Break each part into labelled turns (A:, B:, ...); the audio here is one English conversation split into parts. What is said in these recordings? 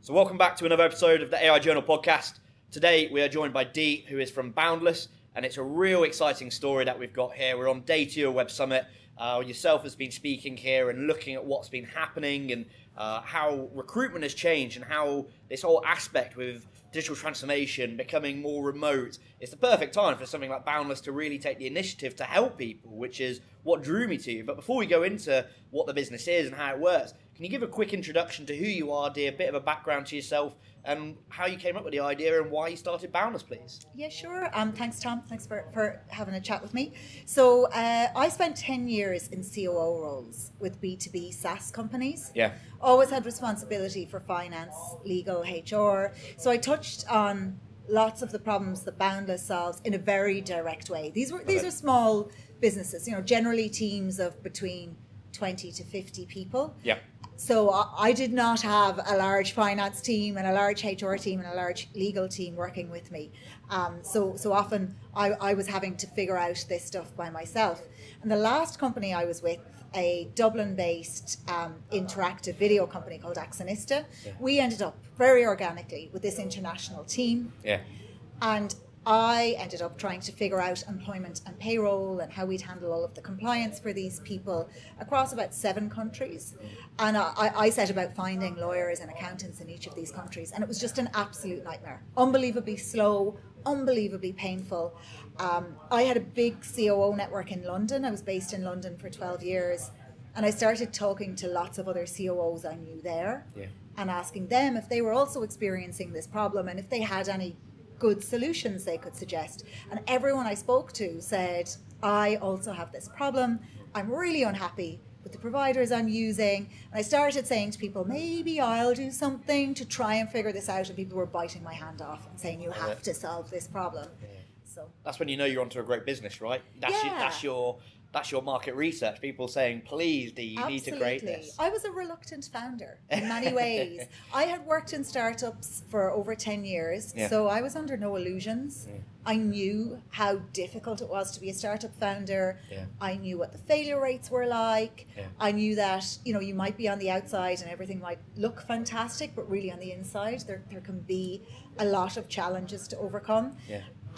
A: So welcome back to another episode of the AI Journal podcast. Today we are joined by Dee, who is from Boundless, and it's a real exciting story that we've got here. We're on day 2 of Web Summit. Yourself has been speaking here and looking at what's been happening and how recruitment has changed and how this whole aspect with digital transformation becoming more remote. It's the perfect time for something like Boundless to really take the initiative to help people, which is what drew me to you. But before we go into what the business is and how it works, can you give a quick introduction to who you are, Dee, a bit of a background to yourself and how you came up with the idea and why you started Boundless, please?
B: Yeah, sure. Thanks, Tom. Thanks for having a chat with me. So I spent 10 years in COO roles with B2B SaaS companies.
A: Yeah.
B: Always had responsibility for finance, legal, HR. So I touched on lots of the problems that Boundless solves in a very direct way. These are small businesses, generally teams of between 20 to 50 people.
A: Yeah.
B: So I did not have a large finance team and a large HR team and a large legal team working with me. So often I was having to figure out this stuff by myself. And the last company I was with, a Dublin-based interactive video company called Actionista, we ended up very organically with this international team.
A: Yeah.
B: And I ended up trying to figure out employment and payroll and how we'd handle all of the compliance for these people across about 7 countries. And I set about finding lawyers and accountants in each of these countries. And it was just an absolute nightmare. Unbelievably slow, unbelievably painful. I had a big COO network in London. I was based in London for 12 years. And I started talking to lots of other COOs I knew there and asking them if they were also experiencing this problem and if they had any good solutions they could suggest. And everyone I spoke to said, I also have this problem. I'm really unhappy with the providers I'm using. And I started saying to people, maybe I'll do something to try and figure this out. And people were biting my hand off and saying, you have to solve this problem. So
A: that's when you know you're onto a great business, right? That's your market research. People saying, please, Dee, you need to create this.
B: I was a reluctant founder in many ways. I had worked in startups for over 10 years, so I was under no illusions. I knew how difficult it was to be a startup founder. I knew what the failure rates were like. I knew that, you might be on the outside and everything might look fantastic, but really on the inside, there can be a lot of challenges to overcome.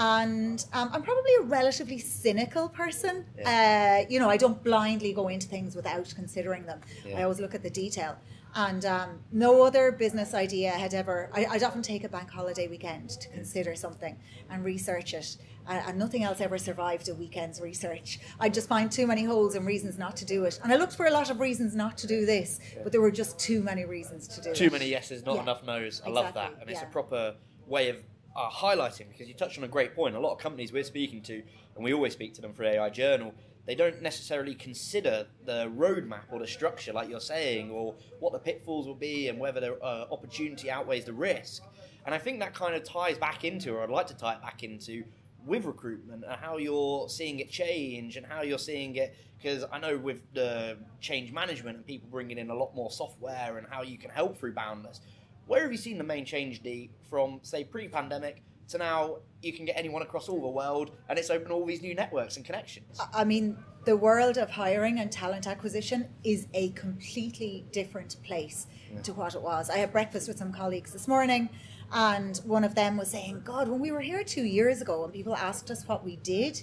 B: And I'm probably a relatively cynical person. I don't blindly go into things without considering them. I always look at the detail. And no other business idea had ever... I'd often take a bank holiday weekend to consider something and research it. And nothing else ever survived a weekend's research. I'd just find too many holes and reasons not to do it. And I looked for a lot of reasons not to do this, but there were just too many reasons to do it.
A: Too many yeses, not enough no's. I love that. And it's a proper way of highlighting, because you touched on a great point. A lot of companies we're speaking to, and we always speak to them for AI Journal, they don't necessarily consider the roadmap or the structure, like you're saying, or what the pitfalls will be and whether the opportunity outweighs the risk. And I think that kind of ties back into, or I'd like to tie it back into, with recruitment and how you're seeing it change and how you're seeing it, because I know with the change management and people bringing in a lot more software and how you can help through Boundless, where have you seen the main change, Dee, from, say, pre-pandemic to now you can get anyone across all the world and it's opened all these new networks and connections?
B: I mean, the world of hiring and talent acquisition is a completely different place to what it was. I had breakfast with some colleagues this morning and one of them was saying, God, when we were here 2 years ago and people asked us what we did,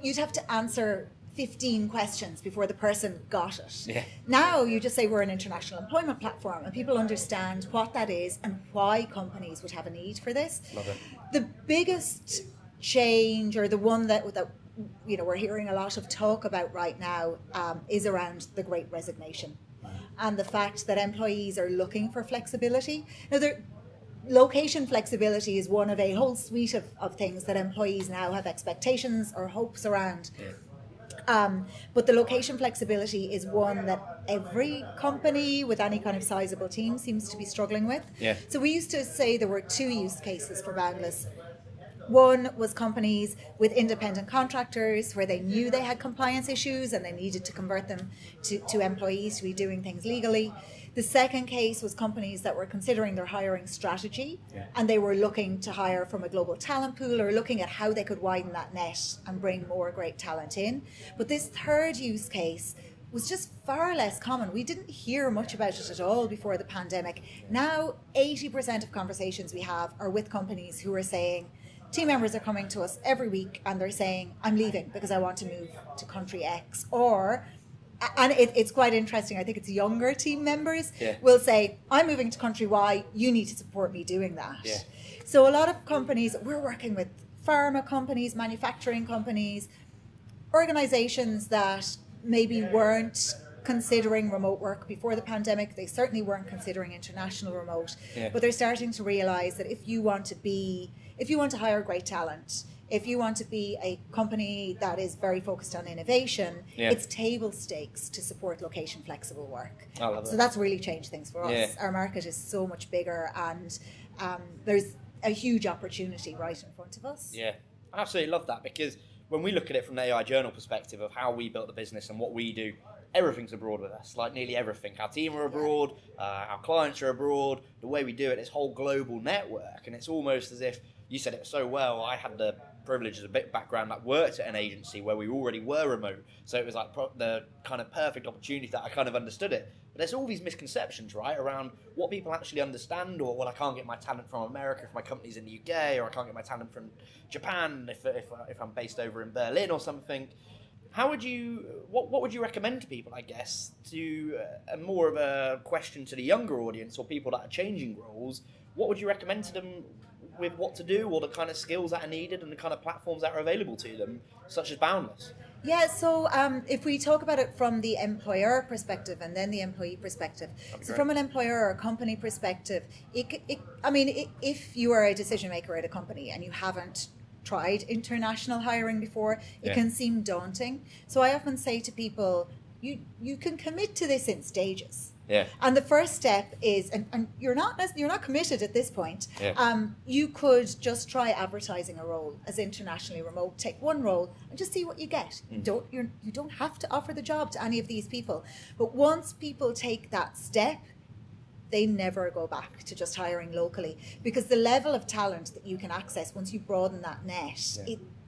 B: you'd have to answer 15 questions before the person got it. Now you just say we're an international employment platform and people understand what that is and why companies would have a need for this.
A: Love it.
B: The biggest change, or the one that we're hearing a lot of talk about right now, is around the Great Resignation and the fact that employees are looking for flexibility. Now, location flexibility is one of a whole suite of things that employees now have expectations or hopes around. But the location flexibility is one that every company with any kind of sizable team seems to be struggling with. So we used to say there were 2 use cases for Boundless. One was companies with independent contractors where they knew they had compliance issues and they needed to convert them to employees to be doing things legally. The second case was companies that were considering their hiring strategy and they were looking to hire from a global talent pool or looking at how they could widen that net and bring more great talent in. But this third use case was just far less common. We didn't hear much about it at all before the pandemic. Now, 80% of conversations we have are with companies who are saying, team members are coming to us every week and they're saying, I'm leaving because I want to move to country X. Or, and it's quite interesting, I think it's younger team members will say, I'm moving to country Y, you need to support me doing that.
A: Yeah.
B: So a lot of companies, we're working with pharma companies, manufacturing companies, organizations that maybe weren't considering remote work before the pandemic. They certainly weren't considering international remote, but they're starting to realize that if you want to hire great talent, if you want to be a company that is very focused on innovation, it's table stakes to support location flexible work.
A: I love
B: so that's really changed things for us. Our market is so much bigger, and there's a huge opportunity right in front of us.
A: Yeah, I absolutely love that, because when we look at it from the AI Journal perspective of how we built the business and what we do, everything's abroad with us, like nearly everything. Our team are abroad, our clients are abroad, the way we do it, this whole global network, and it's almost as if, you said it so well, I had the privilege as a bit background that worked at an agency where we already were remote, so it was like the kind of perfect opportunity that I kind of understood it. But there's all these misconceptions, right, around what people actually understand, or, well, I can't get my talent from America if my company's in the UK, or I can't get my talent from Japan if I'm based over in Berlin or something. How would you, what would you recommend to people, I guess, to more of a question to the younger audience or people that are changing roles? What would you recommend to them with what to do, or the kind of skills that are needed and the kind of platforms that are available to them, such as Boundless?
B: Yeah, so if we talk about it from the employer perspective and then the employee perspective. So from an employer or company perspective, if you are a decision maker at a company and you haven't tried international hiring before, it can seem daunting. So I often say to people, you can commit to this in stages.
A: Yeah.
B: And the first step is, and you're not committed at this point. Yeah. You could just try advertising a role as internationally remote. Take one role and just see what you get. You don't have to offer the job to any of these people. But once people take that step, they never go back to just hiring locally, because the level of talent that you can access once you broaden that net,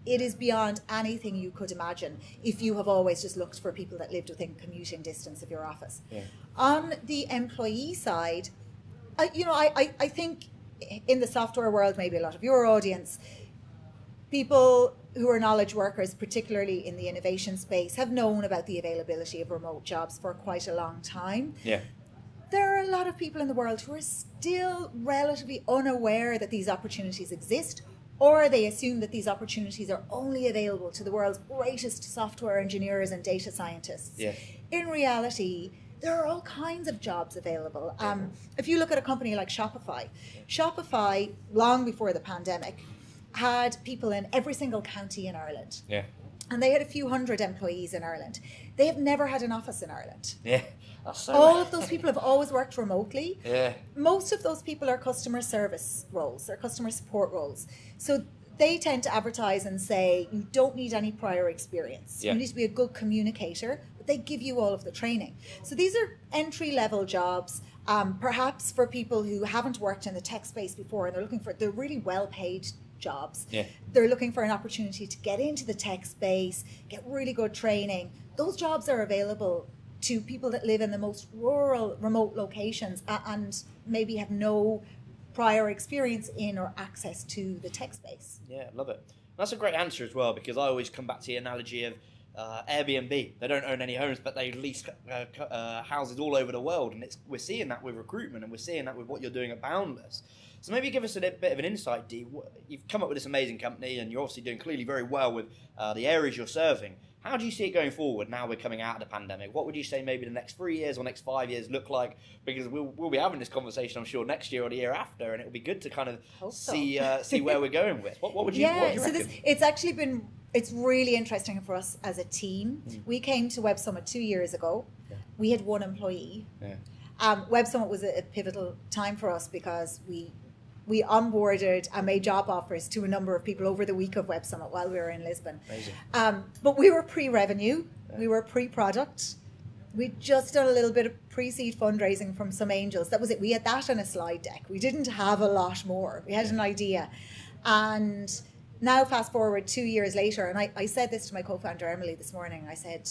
B: it is beyond anything you could imagine if you have always just looked for people that lived within commuting distance of your office. Yeah. On the employee side, I think in the software world, maybe a lot of your audience, people who are knowledge workers, particularly in the innovation space, have known about the availability of remote jobs for quite a long time. Yeah. There are a lot of people in the world who are still relatively unaware that these opportunities exist, or they assume that these opportunities are only available to the world's greatest software engineers and data scientists. Yeah. In reality, there are all kinds of jobs available. If you look at a company like Shopify, Shopify, long before the pandemic, had people in every single county in Ireland. Yeah. And they had a few hundred employees in Ireland. They have never had an office in Ireland. Yeah. All of those people have always worked remotely. Yeah. Most of those people are customer service roles, or customer support roles. So they tend to advertise and say, you don't need any prior experience. Yeah. You need to be a good communicator, but they give you all of the training. So these are entry-level jobs, perhaps for people who haven't worked in the tech space before, and they're really well-paid jobs. Yeah. They're looking for an opportunity to get into the tech space, get really good training. Those jobs are available to people that live in the most rural, remote locations and maybe have no prior experience in or access to the tech space. Yeah, love it. That's a great answer as well, because I always come back to the analogy of Airbnb. They don't own any homes, but they lease houses all over the world, and we're seeing that with recruitment, and we're seeing that with what you're doing at Boundless. So maybe give us a bit of an insight, Dee. You've come up with this amazing company, and you're obviously doing clearly very well with the areas you're serving. How do you see it going forward now we're coming out of the pandemic? What would you say maybe the next 3 years or next 5 years look like? Because we'll be having this conversation, I'm sure, next year or the year after, and it'll be good to kind of see where we're going with. What would you reckon? It's really interesting for us as a team. We came to Web Summit 2 years ago. Yeah. We had one employee. Yeah. Web Summit was a pivotal time for us because we onboarded and made job offers to a number of people over the week of Web Summit while we were in Lisbon. But we were pre-revenue, we were pre-product. We'd just done a little bit of pre-seed fundraising from some angels. That was it. We had that on a slide deck. We didn't have a lot more. We had an idea. And now fast forward 2 years later, and I said this to my co-founder Emily this morning, I said,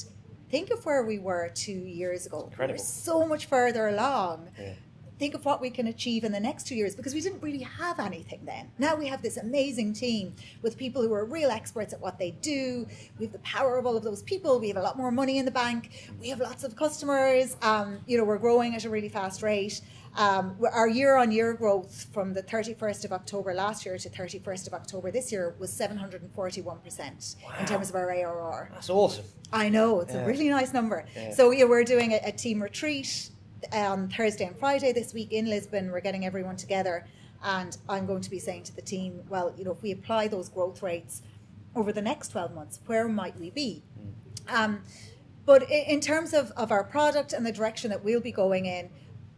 B: think of where we were 2 years ago.
A: Incredible.
B: We're so much further along.
A: Yeah.
B: Think of what we can achieve in the next 2 years, because we didn't really have anything then. Now we have this amazing team with people who are real experts at what they do. We have the power of all of those people. We have a lot more money in the bank. We have lots of customers. We're growing at a really fast rate. Our year-on-year growth from the 31st of October last year to 31st of October this year was 741% in terms of our ARR.
A: That's awesome.
B: I know, it's a really nice number.
A: Yeah.
B: So we're doing a team retreat on Thursday and Friday this week in Lisbon. We're getting everyone together, and I'm going to be saying to the team, well, if we apply those growth rates over the next 12 months, where might we be? But in terms of our product and the direction that we'll be going in,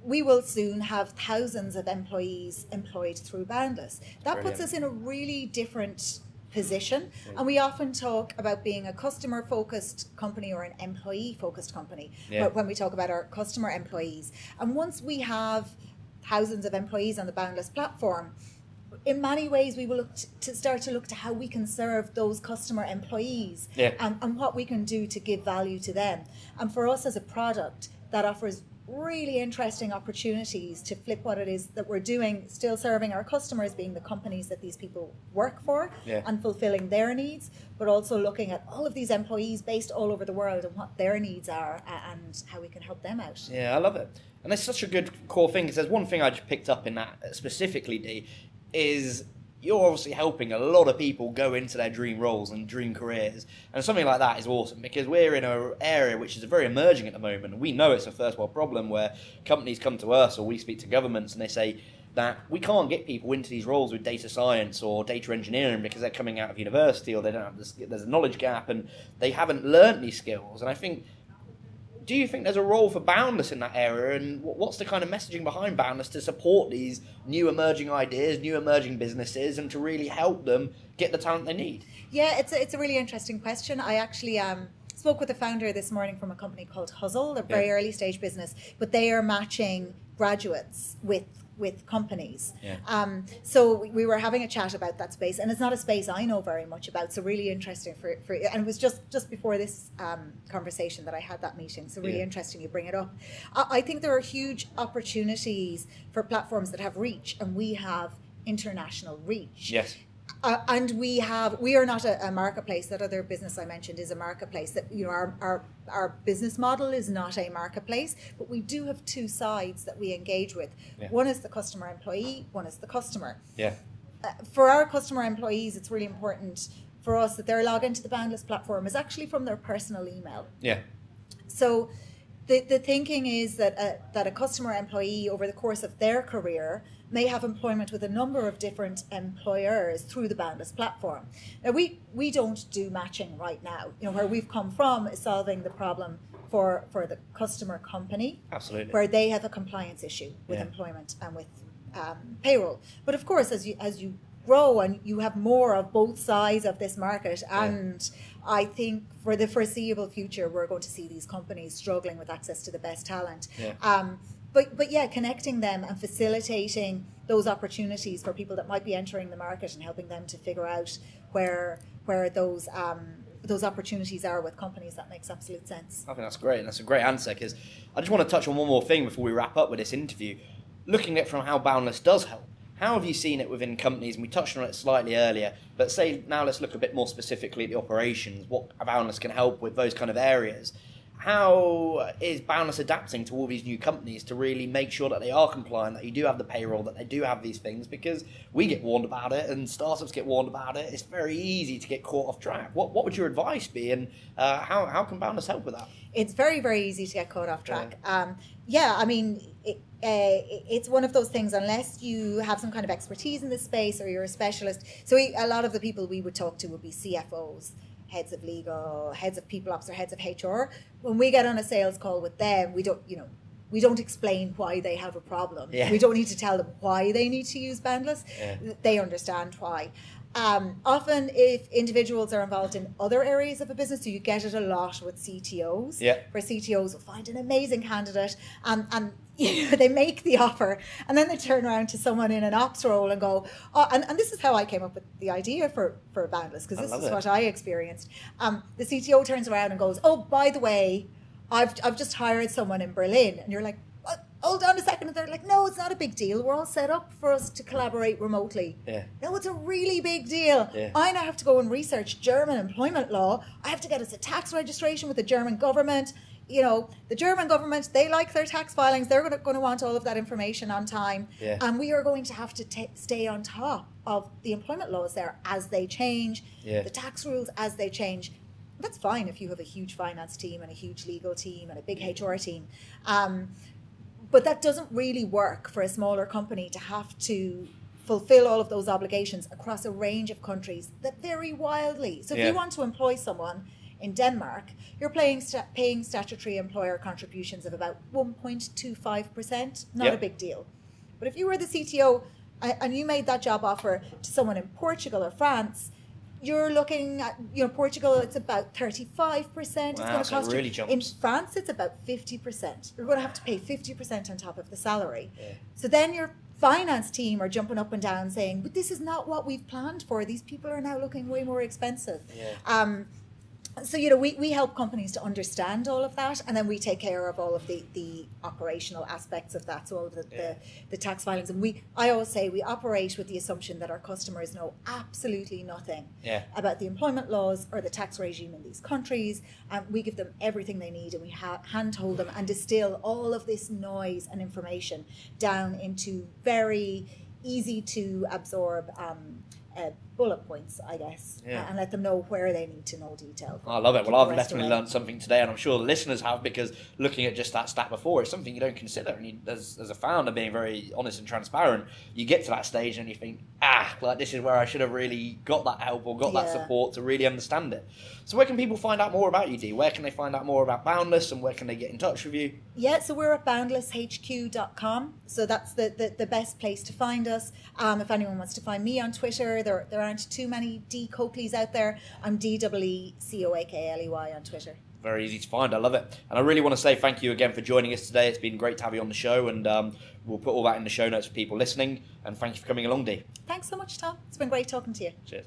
B: we will soon have thousands of employees employed through Boundless. That puts us in a really different position, and we often talk about being a customer-focused company or an employee-focused company when we talk about our customer employees. And once we have thousands of employees on the Boundless platform, in many ways we will start to look to how we can serve those customer employees and what we can do to give value to them. And for us as a product, that offers really interesting opportunities to flip what it is that we're doing, still serving our customers, being the companies that these people work for and fulfilling their needs, but also looking at all of these employees based all over the world and what their needs are and how we can help them out.
A: Yeah, I love it. And it's such a good core thing, because there's one thing I just picked up in that specifically, Dee, is you're obviously helping a lot of people go into their dream roles and dream careers. And something like that is awesome, because we're in an area which is very emerging at the moment. And we know it's a first world problem where companies come to us or we speak to governments and they say that we can't get people into these roles with data science or data engineering because they're coming out of university or they don't have this, there's a knowledge gap and they haven't learned these skills. And I think, do you think there's a role for Boundless in that area, and what's the kind of messaging behind Boundless to support these new emerging ideas, new emerging businesses, and to really help them get the talent they need?
B: Yeah, it's a really interesting question. I actually spoke with the founder this morning from a company called Hustle, a very early stage business, but they are matching graduates with companies. So we were having a chat about that space, and it's not a space I know very much about, so really interesting for and it was just before this conversation that I had that meeting, so really interesting you bring it up. I think there are huge opportunities for platforms that have reach, and we have international reach.
A: Yes.
B: And we are not a marketplace. That other business I mentioned is a marketplace. That our business model is not a marketplace, but we do have two sides that we engage with. One is the customer employee, one is the customer. For our customer employees, it's really important for us that their login to the Boundless platform is actually from their personal email. So the thinking is that a customer employee over the course of their career may have employment with a number of different employers through the Boundless platform. Now, we don't do matching right now. Where we've come from is solving the problem for the customer company.
A: Absolutely.
B: Where they have a compliance issue with employment and with payroll. But of course, as you grow and you have more of both sides of this market, and I think for the foreseeable future, we're going to see these companies struggling with access to the best talent. But connecting them and facilitating those opportunities for people that might be entering the market and helping them to figure out where those opportunities are with companies, that makes absolute sense.
A: I think that's great. That's a great answer, because I just want to touch on one more thing before we wrap up with this interview. Looking at from how Boundless does help, how have you seen it within companies? And we touched on it slightly earlier, but say now let's look a bit more specifically at the operations, what Boundless can help with those kind of areas. How is Boundless adapting to all these new companies to really make sure that they are compliant, that you do have the payroll, that they do have these things? Because we get warned about it and startups get warned about it. It's very easy to get caught off track. What would your advice be, and how can Boundless help with that?
B: It's very, very easy to get caught off track. It's one of those things, unless you have some kind of expertise in this space or you're a specialist. So a lot of the people we would talk to would be CFOs, heads of legal, heads of people ops, or heads of HR. When we get on a sales call with them, we don't explain why they have a problem. We don't need to tell them why they need to use Boundless. They understand why. Often if individuals are involved in other areas of a business, so you get it a lot with CTOs, where CTOs will find an amazing candidate and they make the offer, and then they turn around to someone in an ops role and go, oh, and this is how I came up with the idea for Boundless, because this is what I experienced. The CTO turns around and goes, oh, by the way, I've just hired someone in Berlin. And you're like, what? Hold on a second. And they're like, no, it's not a big deal. We're all set up for us to collaborate remotely.
A: Yeah.
B: No, it's a really big deal.
A: Yeah.
B: I now have to go and research German employment law. I have to get us a tax registration with the German government. You know, the German government, they like their tax filings. They're going to want all of that information on time.
A: Yeah.
B: And we are going to have to stay on top of the employment laws there as they change, the tax rules as they change. That's fine if you have a huge finance team and a huge legal team and a big HR team. But that doesn't really work for a smaller company to have to fulfill all of those obligations across a range of countries that vary wildly. So if you want to employ someone in Denmark, you're paying statutory employer contributions of about 1.25%. Not a big deal. But if you were the CTO and you made that job offer to someone in Portugal or France, you're looking at, Portugal, it's about 35%. It's going to cost
A: really
B: you.
A: jumps.
B: In France, it's about 50%. You're going to have to pay 50% on top of the salary.
A: Yeah.
B: So then your finance team are jumping up and down saying, but this is not what we've planned for. These people are now looking way more expensive.
A: Yeah.
B: So, we help companies to understand all of that, and then we take care of all of the operational aspects of that, so all of the tax filings. And I always say we operate with the assumption that our customers know absolutely nothing about the employment laws or the tax regime in these countries. We give them everything they need, and we handhold them and distill all of this noise and information down into very easy to absorb bullet points, I guess, and let them know where they need to know detail.
A: I love it. Well, I've definitely learned something today, and I'm sure the listeners have, because looking at just that stat before, it's something you don't consider. And as a founder, being very honest and transparent, you get to that stage and you think, this is where I should have really got that help or got that support to really understand it. So where can people find out more about you, Dee? Where can they find out more about Boundless, and where can they get in touch with you? Yeah,
B: so we're at boundlesshq.com. So that's the best place to find us. If anyone wants to find me on Twitter, there aren't too many D Coakleys out there. I'm DEECOAKLEY on Twitter.
A: Very easy to find. I love it. And I really want to say thank you again for joining us today. It's been great to have you on the show, and we'll put all that in the show notes for people listening. And thank you for coming along, Dee.
B: Thanks so much, Tom. It's been great talking to you.
A: Cheers.